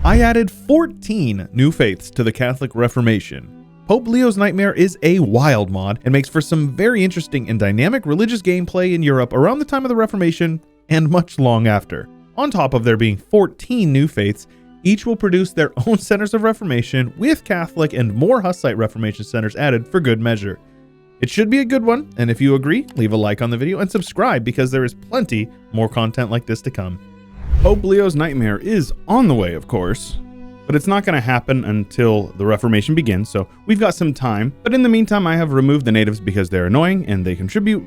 I added 14 new faiths to the Catholic Reformation. Pope Leo's Nightmare is a wild mod and makes for some very interesting and dynamic religious gameplay in Europe around the time of the Reformation and much long after. On top of there being 14 new faiths, each will produce their own centers of Reformation with Catholic and more Hussite Reformation centers added for good measure. It should be a good one, and if you agree, leave a like on the video and subscribe because there is plenty more content like this to come. Pope Leo's Nightmare is on the way, of course, but it's not going to happen until the Reformation begins, so we've got some time. But in the meantime, I have removed the natives because they're annoying and they contribute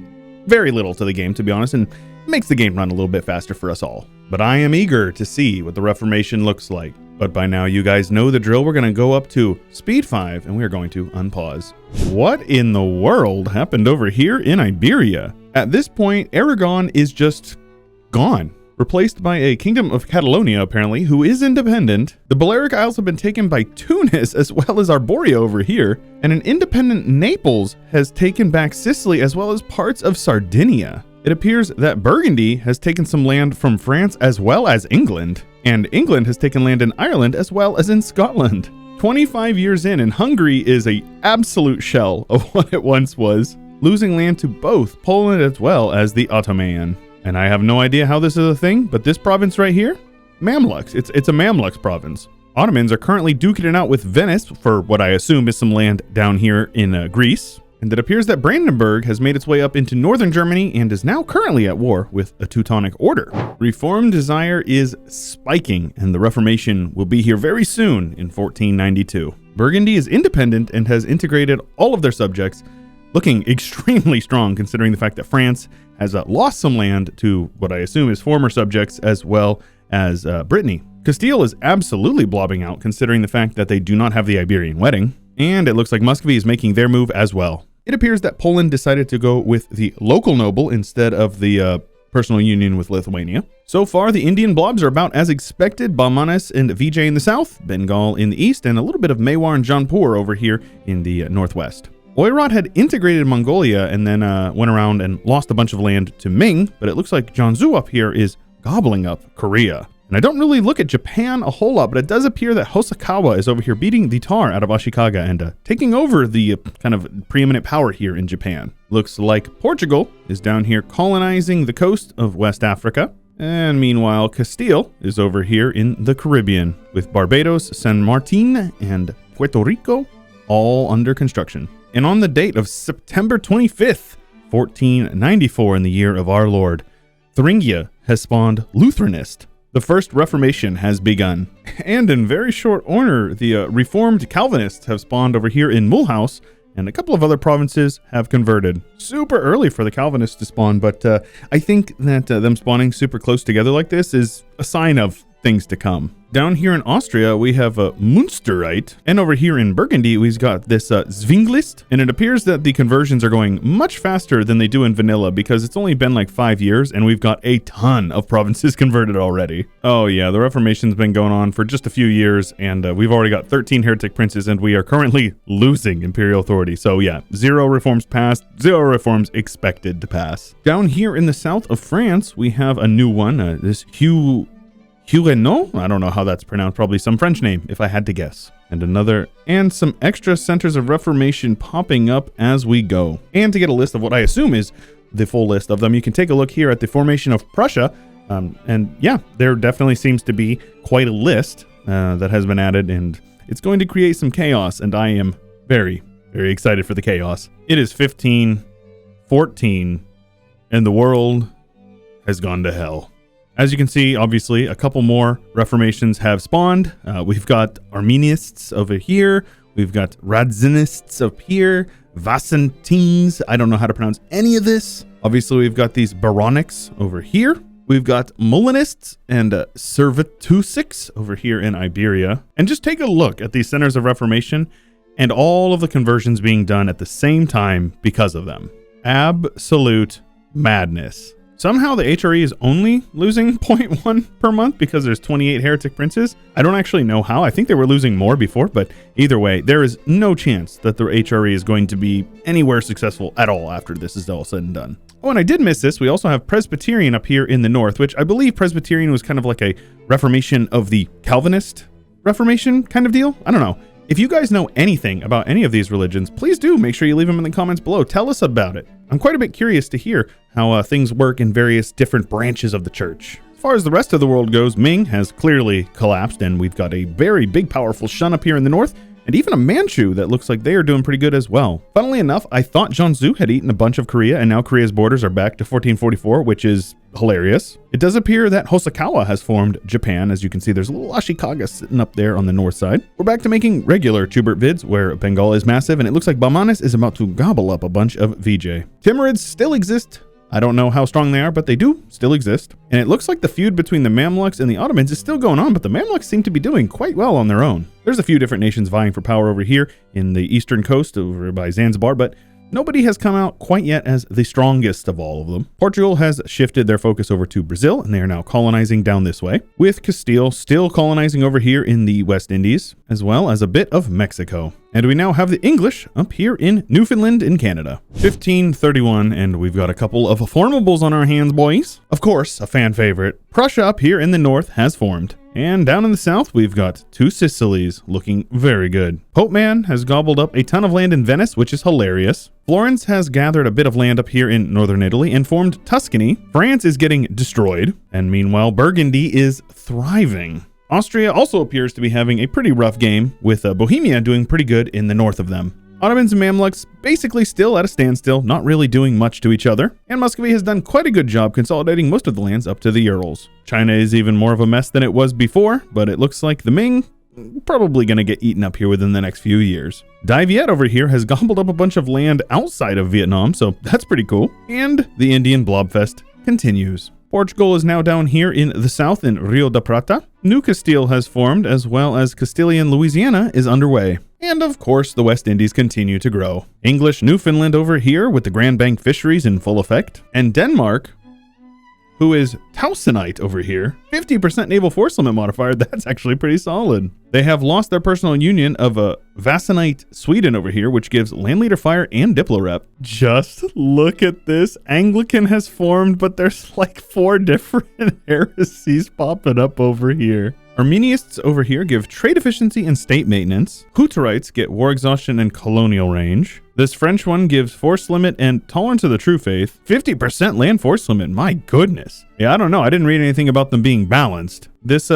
very little to the game, to be honest, and makes the game run a little bit faster for us all. But I am eager to see what the Reformation looks like. But by now, you guys know the drill. We're going to go up to speed 5, and we're going to unpause. What in the world happened over here in Iberia? At this point, Aragon is just gone. Replaced by a Kingdom of Catalonia, apparently, who is independent. The Balearic Isles have been taken by Tunis as well as Arborea over here, and an independent Naples has taken back Sicily as well as parts of Sardinia. It appears that Burgundy has taken some land from France as well as England, and England has taken land in Ireland as well as in Scotland. 25 years in, and Hungary is an absolute shell of what it once was, losing land to both Poland as well as the Ottoman. And I have no idea how this is a thing, but this province right here, Mamluks, it's a Mamluks province. Ottomans are currently duking it out with Venice for what I assume is some land down here in Greece. And it appears that Brandenburg has made its way up into northern Germany and is now currently at war with a Teutonic order. Reform desire is spiking, and the Reformation will be here very soon in 1492. Burgundy is independent and has integrated all of their subjects, looking extremely strong considering the fact that France has lost some land to what I assume is former subjects as well as Brittany. Castile is absolutely blobbing out considering the fact that they do not have the Iberian wedding, and it looks like Muscovy is making their move as well. It appears that Poland decided to go with the local noble instead of the personal union with Lithuania. So far, the Indian blobs are about as expected. Balmanis and Vijay in the south, Bengal in the east, and a little bit of Mewar and Jaunpur over here in the northwest. Oirat had integrated Mongolia and then went around and lost a bunch of land to Ming, but it looks like Jiangsu up here is gobbling up Korea. And I don't really look at Japan a whole lot, but it does appear that Hosokawa is over here beating the Tar out of Ashikaga and taking over the kind of preeminent power here in Japan. Looks like Portugal is down here colonizing the coast of West Africa. And meanwhile, Castile is over here in the Caribbean with Barbados, San Martin, and Puerto Rico all under construction. And on the date of September 25th, 1494 in the year of our Lord, Thuringia has spawned Lutheranist. The first Reformation has begun. And in very short order, the Reformed Calvinists have spawned over here in Mulhouse, and a couple of other provinces have converted. Super early for the Calvinists to spawn, but I think that them spawning super close together like this is a sign of things to come. Down here in Austria, we have a Münsterite, and over here in Burgundy, we've got this Zwinglist, and it appears that the conversions are going much faster than they do in vanilla because it's only been like 5 years, and we've got a ton of provinces converted already. Oh yeah, the Reformation's been going on for just a few years, and we've already got 13 heretic princes, and we are currently losing imperial authority. So yeah, 0 reforms passed, 0 reforms expected to pass. Down here in the south of France, we have a new one, this Huguenot? I don't know how that's pronounced, probably some French name if I had to guess. And some extra centers of Reformation popping up as we go. And to get a list of what I assume is the full list of them, you can take a look here at the formation of Prussia. And yeah, there definitely seems to be quite a list that has been added, and it's going to create some chaos, and I am very, very excited for the chaos. It is 1514, and the world has gone to hell. As you can see, obviously, a couple more Reformations have spawned. We've got Arminists over here. We've got Radzinists up here. Vassentines. I don't know how to pronounce any of this. Obviously, we've got these Baronics over here. We've got Molinists and Servitusics over here in Iberia. And just take a look at these centers of Reformation and all of the conversions being done at the same time because of them. Absolute madness. Somehow the HRE is only losing 0.1 per month because there's 28 heretic princes. I don't actually know how. I think they were losing more before, but either way, there is no chance that the HRE is going to be anywhere successful at all after this is all said and done. Oh, and I did miss this. We also have Presbyterian up here in the north, which I believe Presbyterian was kind of like a reformation of the Calvinist Reformation kind of deal? I don't know. If you guys know anything about any of these religions, please do make sure you leave them in the comments below. Tell us about it. I'm quite a bit curious to hear how things work in various different branches of the church. As far as the rest of the world goes, Ming has clearly collapsed, and we've got a very big, powerful Shun up here in the north, and even a Manchu that looks like they are doing pretty good as well. Funnily enough, I thought Jiangsu had eaten a bunch of Korea, and now Korea's borders are back to 1444, which is hilarious. It does appear that Hosokawa has formed Japan. As you can see, there's a little Ashikaga sitting up there on the north side. We're back to making regular Chewbert vids, where Bengal is massive, and it looks like Bamanis is about to gobble up a bunch of VJ. Timurids still exist. I don't know how strong they are, but they do still exist. And it looks like the feud between the Mamluks and the Ottomans is still going on, but the Mamluks seem to be doing quite well on their own. There's a few different nations vying for power over here in the eastern coast over by Zanzibar, but nobody has come out quite yet as the strongest of all of them. Portugal has shifted their focus over to Brazil, and they are now colonizing down this way, with Castile still colonizing over here in the West Indies, as well as a bit of Mexico. And we now have the English up here in Newfoundland in Canada. 1531, and we've got a couple of formables on our hands, boys. Of course, a fan favorite, Prussia up here in the north has formed. And down in the south, we've got two Sicilies looking very good. Pope Man has gobbled up a ton of land in Venice, which is hilarious. Florence has gathered a bit of land up here in northern Italy and formed Tuscany. France is getting destroyed. And meanwhile, Burgundy is thriving. Austria also appears to be having a pretty rough game, with Bohemia doing pretty good in the north of them. Ottomans and Mamluks basically still at a standstill, not really doing much to each other, and Muscovy has done quite a good job consolidating most of the lands up to the Urals. China is even more of a mess than it was before, but it looks like the Ming probably going to get eaten up here within the next few years. Dai Viet over here has gobbled up a bunch of land outside of Vietnam, so that's pretty cool. And the Indian Blobfest continues. Portugal is now down here in the south in Rio de Prata. New Castile has formed, as well as Castilian Louisiana is underway. And of course, the West Indies continue to grow. English Newfoundland over here with the Grand Bank fisheries in full effect. And Denmark, who is Towsonite over here, 50% naval force limit modifier. That's actually pretty solid. They have lost their personal union of a Vassanite Sweden over here, which gives Landleader Fire and Diplo Rep. Just look at this. Anglican has formed, but there's like 4 different heresies popping up over here. Armenists over here give trade efficiency and state maintenance. Hutterites get war exhaustion and colonial range. This French one gives force limit and tolerance of the true faith. 50% land force limit, my goodness. Yeah, I don't know. I didn't read anything about them being balanced. This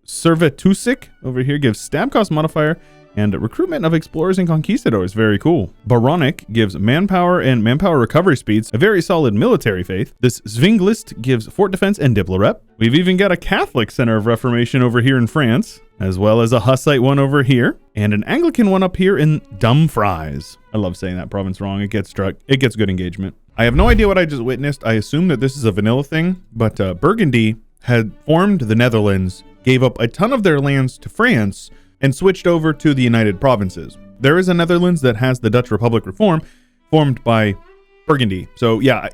Servitusik over here gives stab cost modifier and recruitment of explorers and conquistadors. Very cool. Baronic gives manpower and manpower recovery speeds, a very solid military faith. This Zwinglist gives fort defense and Diplorep. We've even got a Catholic Center of Reformation over here in France, as well as a Hussite one over here, and an Anglican one up here in Dumfries. I love saying that province wrong. It gets good engagement. I have no idea what I just witnessed. I assume that this is a vanilla thing, but Burgundy had formed the Netherlands, gave up a ton of their lands to France, and switched over to the United Provinces. There is a Netherlands that has the Dutch Republic reform formed by Burgundy. So yeah,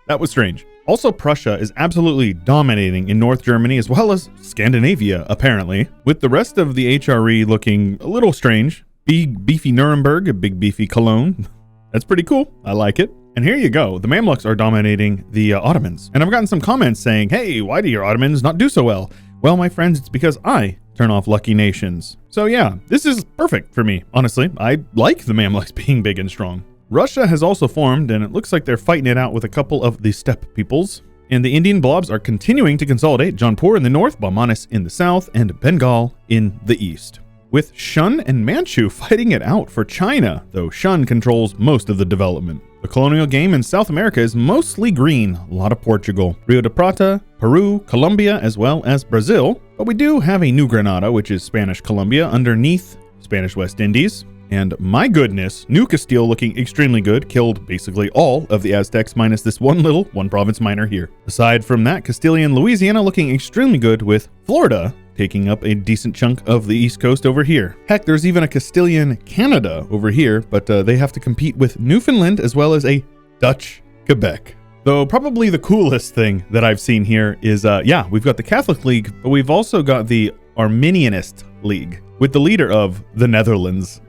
that was strange. Also, Prussia is absolutely dominating in North Germany as well as Scandinavia, apparently, with the rest of the HRE looking a little strange. Big beefy Nuremberg, a big beefy Cologne. That's pretty cool. I like it. And here you go. The Mamluks are dominating the Ottomans. And I've gotten some comments saying, hey, why do your Ottomans not do so well? Well, my friends, it's because I turn off lucky nations. So yeah, this is perfect for me. Honestly, I like the Mamluks being big and strong. Russia has also formed, and it looks like they're fighting it out with a couple of the steppe peoples. And the Indian blobs are continuing to consolidate. Jaunpur in the north, Bamanis in the south, and Bengal in the east. With Shun and Manchu fighting it out for China, though Shun controls most of the development. The colonial game in South America is mostly green, a lot of Portugal, Rio de Prata, Peru, Colombia, as well as Brazil. But we do have a New Granada, which is Spanish Colombia, underneath Spanish West Indies. And my goodness, New Castile looking extremely good, killed basically all of the Aztecs minus this one province minor here. Aside from that, Castilian Louisiana looking extremely good, with Florida taking up a decent chunk of the East Coast over here. Heck, there's even a Castilian Canada over here, but they have to compete with Newfoundland as well as a Dutch Quebec. Though probably the coolest thing that I've seen here is, yeah, we've got the Catholic League, but we've also got the Arminianist League with the leader of the Netherlands.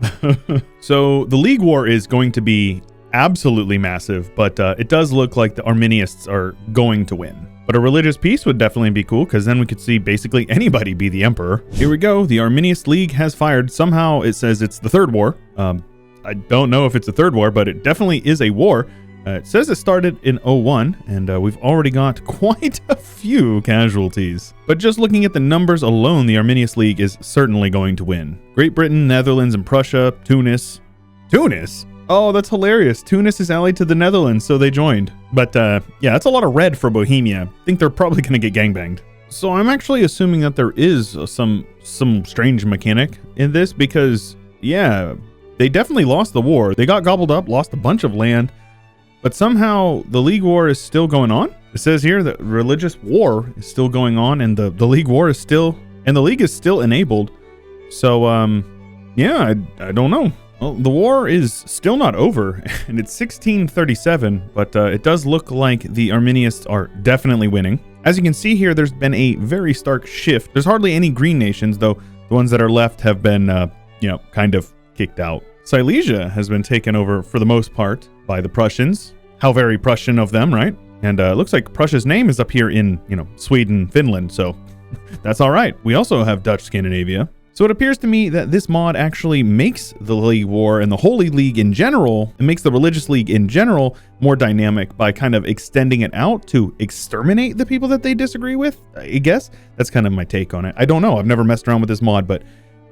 So the League War is going to be absolutely massive, but it does look like the Arminianists are going to win. But a religious peace would definitely be cool, because then we could see basically anybody be the emperor. Here we go. The Arminius League has fired. Somehow it says it's the third war. I don't know if it's a third war, but it definitely is a war. It says it started in 01, and we've already got quite a few casualties. But just looking at the numbers alone, the Arminius League is certainly going to win. Great Britain, Netherlands, and Prussia, Tunis. Tunis? Oh, that's hilarious. Tunis is allied to the Netherlands, so they joined. But yeah, that's a lot of red for Bohemia. I think they're probably going to get gangbanged. So I'm actually assuming that there is some strange mechanic in this, because, yeah, they definitely lost the war. They got gobbled up, lost a bunch of land, but somehow the League War is still going on. It says here that religious war is still going on, and the League War is still, and the League is still enabled. So, yeah, I don't know. Well, the war is still not over, and it's 1637, but it does look like the Arminians are definitely winning. As you can see here, there's been a very stark shift. There's hardly any green nations, though the ones that are left have been, kind of kicked out. Silesia has been taken over for the most part by the Prussians. How very Prussian of them, right? And it looks like Prussia's name is up here in, Sweden, Finland, so that's all right. We also have Dutch Scandinavia. So it appears to me that this mod actually makes the League War and the Holy League in general, and makes the Religious League in general more dynamic by kind of extending it out to exterminate the people that they disagree with, I guess. That's kind of my take on it. I don't know. I've never messed around with this mod, but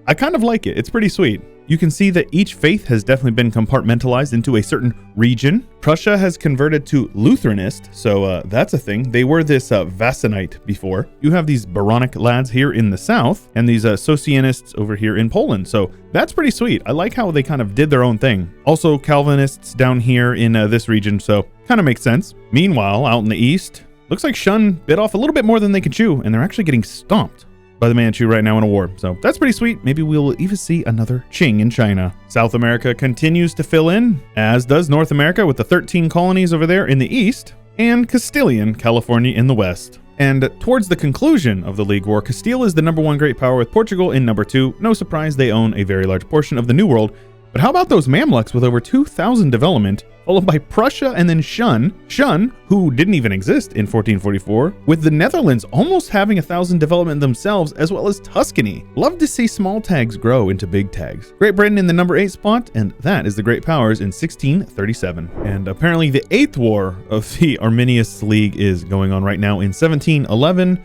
I kind of like it. It's pretty sweet. You can see that each faith has definitely been compartmentalized into a certain region. Prussia has converted to Lutheranist, so that's a thing. They were this Vassanite before. You have these Baronic lads here in the south, and these Socinists over here in Poland, so that's pretty sweet. I like how they kind of did their own thing. Also Calvinists down here in this region, so kind of makes sense. Meanwhile, out in the east, looks like Shun bit off a little bit more than they could chew, and they're actually getting stomped by the Manchu right now in a war. So that's pretty sweet. Maybe we'll even see another Qing in China. South America continues to fill in, as does North America with the 13 colonies over there in the east, and Castilian, California in the west. And towards the conclusion of the League War, Castile is the #1 great power with Portugal in #2. No surprise, they own a very large portion of the New World. But how about those Mamluks with over 2,000 development, followed by Prussia and then Shun, who didn't even exist in 1444, with the Netherlands almost having 1,000 development themselves, as well as Tuscany. Love to see small tags grow into big tags. Great Britain in the #8 spot, and that is the Great Powers in 1637. And apparently the 8th war of the Arminius League is going on right now in 1711.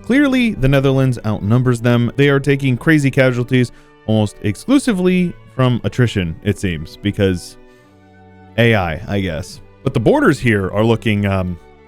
Clearly, the Netherlands outnumbers them. They are taking crazy casualties, almost exclusively from attrition, it seems, because AI, I guess. But the borders here are looking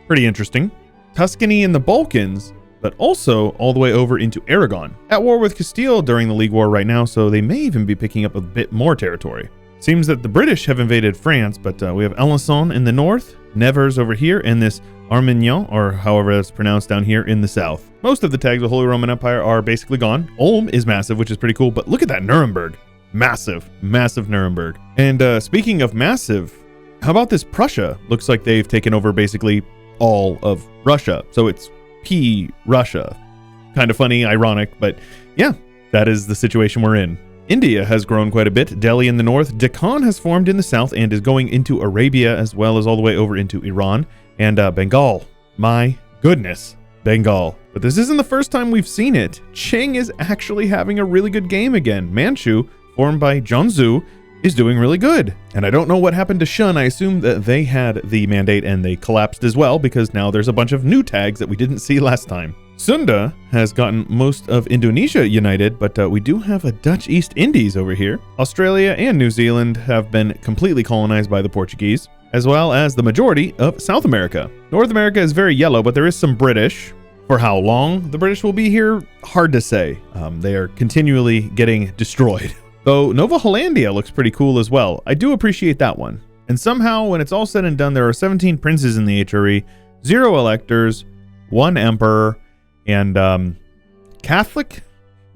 pretty interesting. Tuscany and the Balkans, but also all the way over into Aragon. At war with Castile during the League War right now, so they may even be picking up a bit more territory. Seems that the British have invaded France, but we have Alençon in the north, Nevers over here, and this Armagnac, or however that's pronounced down here in the south. Most of the tags of the Holy Roman Empire are basically gone. Ulm is massive, which is pretty cool, but look at that Nuremberg. Massive, massive Nuremberg. And speaking of massive, how about this Prussia? Looks like they've taken over basically all of Russia. So it's P-Russia. Kind of funny, ironic, but yeah, that is the situation we're in. India has grown quite a bit. Delhi in the north. Deccan has formed in the south and is going into Arabia, as well as all the way over into Iran. And Bengal. My goodness, Bengal. But this isn't the first time we've seen it. Qing is actually having a really good game again. Manchu, formed by Zhongzhou, is doing really good. And I don't know what happened to Shun. I assume that they had the mandate and they collapsed as well, because now there's a bunch of new tags that we didn't see last time. Sunda has gotten most of Indonesia united, but we do have a Dutch East Indies over here. Australia and New Zealand have been completely colonized by the Portuguese, as well as the majority of South America. North America is very yellow, but there is some British. For how long the British will be here, hard to say. They are continually getting destroyed. Though Nova Hollandia looks pretty cool as well. I do appreciate that one. And somehow, when it's all said and done, there are 17 princes in the HRE, 0 electors, 1 emperor, and Catholic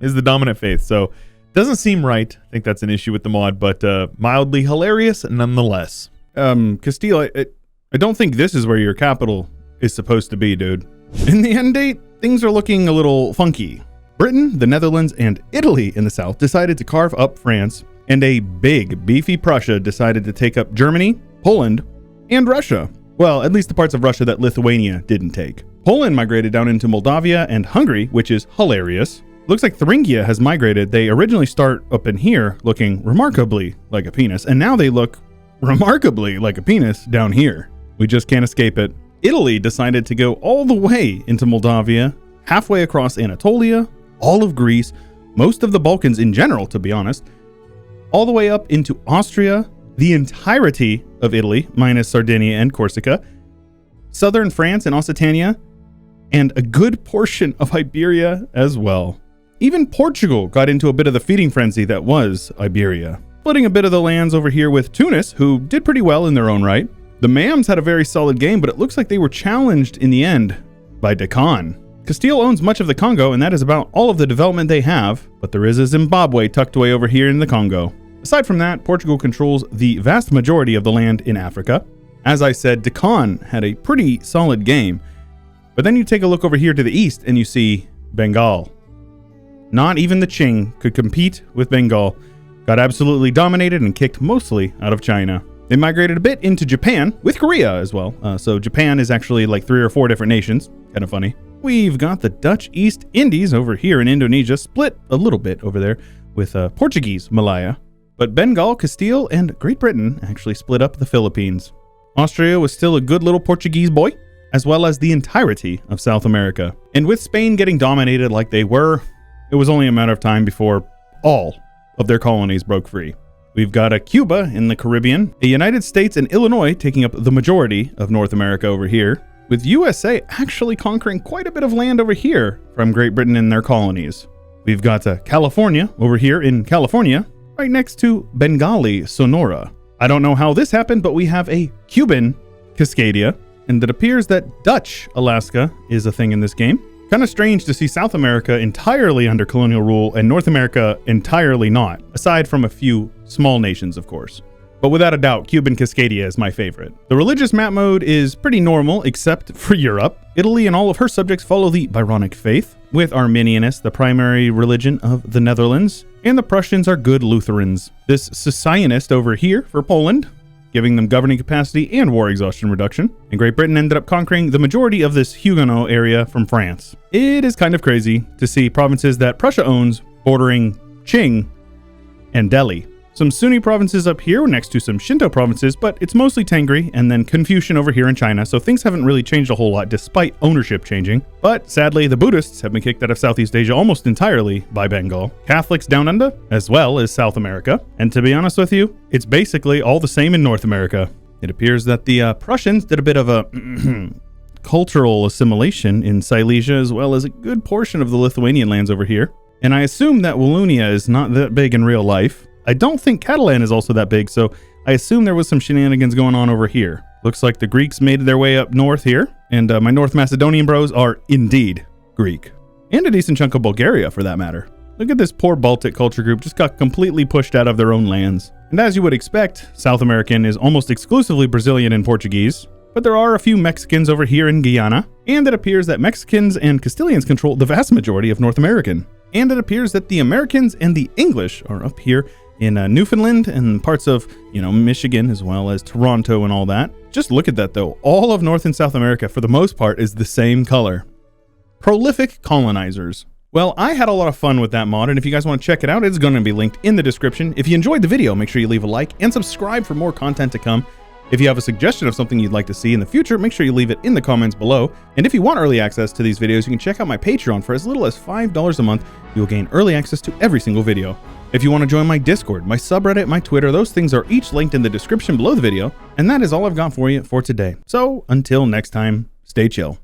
is the dominant faith. So doesn't seem right. I think that's an issue with the mod, but mildly hilarious nonetheless. Castile, I don't think this is where your capital is supposed to be, dude. In the end date, things are looking a little funky. Britain, the Netherlands, and Italy in the south decided to carve up France, and a big, beefy Prussia decided to take up Germany, Poland, and Russia. Well, at least the parts of Russia that Lithuania didn't take. Poland migrated down into Moldavia and Hungary, which is hilarious. Looks like Thuringia has migrated. They originally start up in here looking remarkably like a penis, and now they look remarkably like a penis down here. We just can't escape it. Italy decided to go all the way into Moldavia, halfway across Anatolia, all of Greece, most of the Balkans in general, to be honest, all the way up into Austria, the entirety of Italy, minus Sardinia and Corsica, southern France and Occitania, and a good portion of Iberia as well. Even Portugal got into a bit of the feeding frenzy that was Iberia, splitting a bit of the lands over here with Tunis, who did pretty well in their own right. The Mams had a very solid game, but it looks like they were challenged in the end by Deccan. Castile owns much of the Congo, and that is about all of the development they have, but there is a Zimbabwe tucked away over here in the Congo. Aside from that, Portugal controls the vast majority of the land in Africa. As I said, Deccan had a pretty solid game, but then you take a look over here to the east and you see Bengal. Not even the Qing could compete with Bengal. Got absolutely dominated and kicked mostly out of China. They migrated a bit into Japan, with Korea as well. So Japan is actually like 3 or 4 different nations. Kind of funny. We've got the Dutch East Indies over here in Indonesia, split a little bit over there with Portuguese Malaya. But Bengal, Castile, and Great Britain actually split up the Philippines. Austria was still a good little Portuguese boy, as well as the entirety of South America. And with Spain getting dominated like they were, it was only a matter of time before all of their colonies broke free. We've got a Cuba in the Caribbean, the United States and Illinois taking up the majority of North America over here, with USA actually conquering quite a bit of land over here from Great Britain and their colonies. We've got California over here in California, right next to Bengali, Sonora. I don't know how this happened, but we have a Cuban Cascadia, and it appears that Dutch Alaska is a thing in this game. Kind of strange to see South America entirely under colonial rule and North America entirely not, aside from a few small nations, of course. But without a doubt, Cuban Cascadia is my favorite. The religious map mode is pretty normal, except for Europe. Italy and all of her subjects follow the Byronic faith, with Arminianists the primary religion of the Netherlands, and the Prussians are good Lutherans. This Socianist over here for Poland, giving them governing capacity and war exhaustion reduction. And Great Britain ended up conquering the majority of this Huguenot area from France. It is kind of crazy to see provinces that Prussia owns bordering Qing and Delhi. Some Sunni provinces up here next to some Shinto provinces, but it's mostly Tengri and then Confucian over here in China, so things haven't really changed a whole lot despite ownership changing. But sadly, the Buddhists have been kicked out of Southeast Asia almost entirely by Bengal. Catholics down under, as well as South America. And to be honest with you, it's basically all the same in North America. It appears that the Prussians did a bit of a cultural assimilation in Silesia, as well as a good portion of the Lithuanian lands over here. And I assume that Wallonia is not that big in real life. I don't think Catalan is also that big, so I assume there was some shenanigans going on over here. Looks like the Greeks made their way up north here, and my North Macedonian bros are indeed Greek. And a decent chunk of Bulgaria, for that matter. Look at this poor Baltic culture group, just got completely pushed out of their own lands. And as you would expect, South American is almost exclusively Brazilian and Portuguese, but there are a few Mexicans over here in Guyana, and it appears that Mexicans and Castilians control the vast majority of North American. And it appears that the Americans and the English are up here in Newfoundland and parts of, Michigan, as well as Toronto and all that. Just look at that, though. All of North and South America, for the most part, is the same color. Prolific colonizers. Well, I had a lot of fun with that mod, and if you guys want to check it out, it's going to be linked in the description. If you enjoyed the video, make sure you leave a like and subscribe for more content to come. If you have a suggestion of something you'd like to see in the future, make sure you leave it in the comments below. And if you want early access to these videos, you can check out my Patreon. For as little as $5 a month, you'll gain early access to every single video. If you want to join my Discord, my subreddit, my Twitter, those things are each linked in the description below the video. And that is all I've got for you for today. So until next time, stay chill.